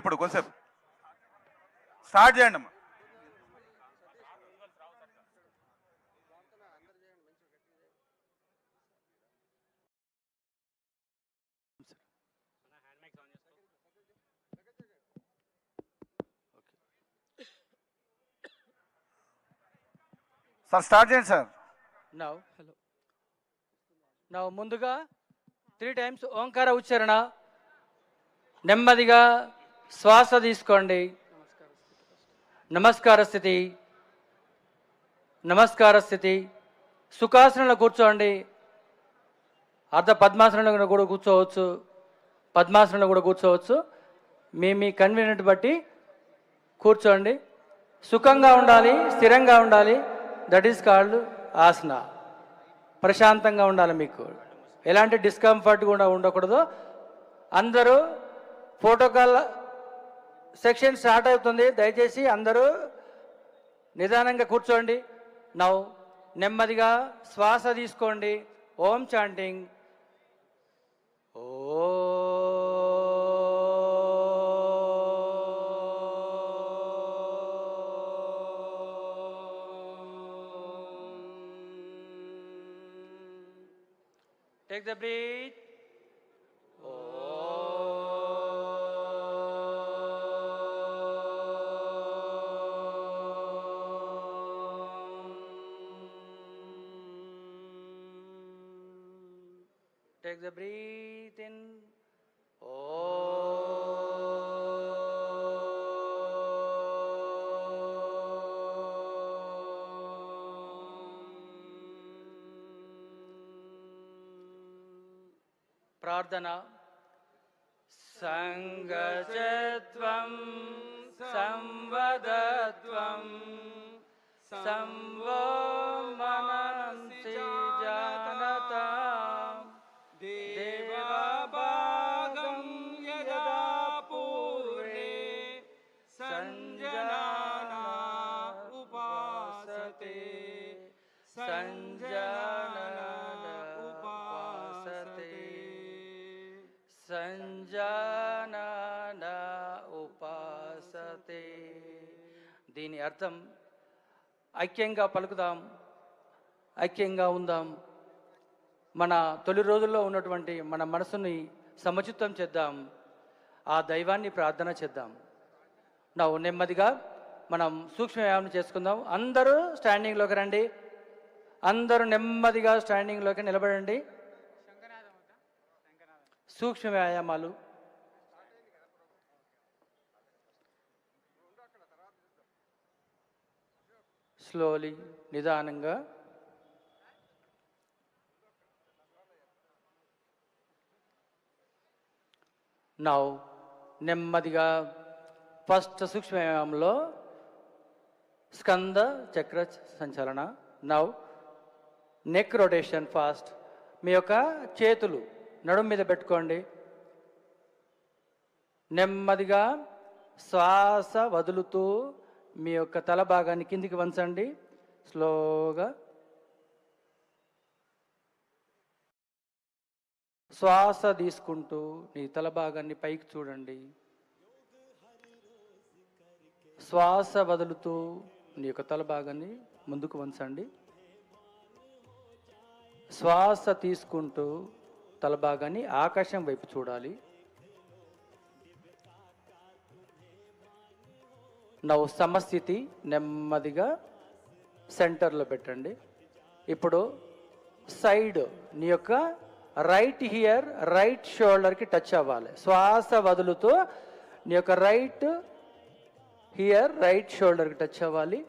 ఇప్పుడు కొంచెం స్టార్ట్ చేయండి అమ్మా. సార్ స్టార్ట్ చేయండి సార్. నా ముందుగా 3 times ఓంకార ఉచ్చారణ. నెమ్మదిగా శ్వాస తీసుకోండి. నమస్కార స్థితి, నమస్కార స్థితి. సుఖాసనంలో కూర్చోండి. అర్ధ పద్మాసనంలో కూడా కూర్చోవచ్చు, పద్మాసనంలో కూడా కూర్చోవచ్చు. మీ కన్వీనియంట్ బట్టి కూర్చోండి. సుఖంగా ఉండాలి, స్థిరంగా ఉండాలి. దట్ ఈస్ కాల్డ్ ఆసన. ప్రశాంతంగా ఉండాలి, మీకు ఎలాంటి డిస్కంఫర్ట్ కూడా ఉండకూడదు. అందరూ ప్రోటోకాల్ సెక్షన్ స్టార్ట్ అవుతుంది. దయచేసి అందరూ నిదానంగా కూర్చోండి. నవ్వు నెమ్మదిగా శ్వాస తీసుకోండి. ఓం చాంటింగ్. ఓ Take the breath. Take the breath in. ప్రార్థన. సంగచత్వం సంవదత్వం సంవో మనసి జానత దేవభాగం యదా పూర్ణే సంజనానా ఉపాసతే సంజానన ఉపాసతే. దీని అర్థం ఐక్యంగా పలుకుదాం, ఐక్యంగా ఉందాం. మన తొలి రోజుల్లో ఉన్నటువంటి మన మనసుని సమచిత్తం చేద్దాం. ఆ దైవాన్ని ప్రార్థన చేద్దాం. నెమ్మదిగా మనం సూక్ష్మ వ్యాయామం చేసుకుందాం. అందరూ స్టాండింగ్లోకి రండి. అందరూ నెమ్మదిగా స్టాండింగ్లోకి నిలబడండి. సూక్ష్మ వ్యాయామాలు. స్లోలీ, నిదానంగా. నెమ్మదిగా ఫస్ట్ సూక్ష్మ వ్యాయామంలో స్కంద చక్ర సంచలన. Neck rotation fast. మీ యొక్క చేతులు నడుము మీద పెట్టుకోండి. నెమ్మదిగా శ్వాస వదులుతూ మీ యొక్క తల భాగాన్ని కిందికి వంచండి. స్లోగా శ్వాస తీసుకుంటూ నీ తల భాగాన్ని పైకి చూడండి. శ్వాస వదులుతూ నీ యొక్క తల భాగాన్ని ముందుకు వంచండి. శ్వాస తీసుకుంటూ తల భాగాన్ని ఆకాశం వైపు చూడాలి. సమస్థితి. నెమ్మదిగా సెంటర్లో పెట్టండి. ఇప్పుడు సైడ్ నీ యొక్క రైట్ హియర్, రైట్ షోల్డర్కి టచ్ అవ్వాలి. శ్వాస వదులుతూ నీ యొక్క రైట్ హియర్, రైట్ షోల్డర్కి టచ్ అవ్వాలి.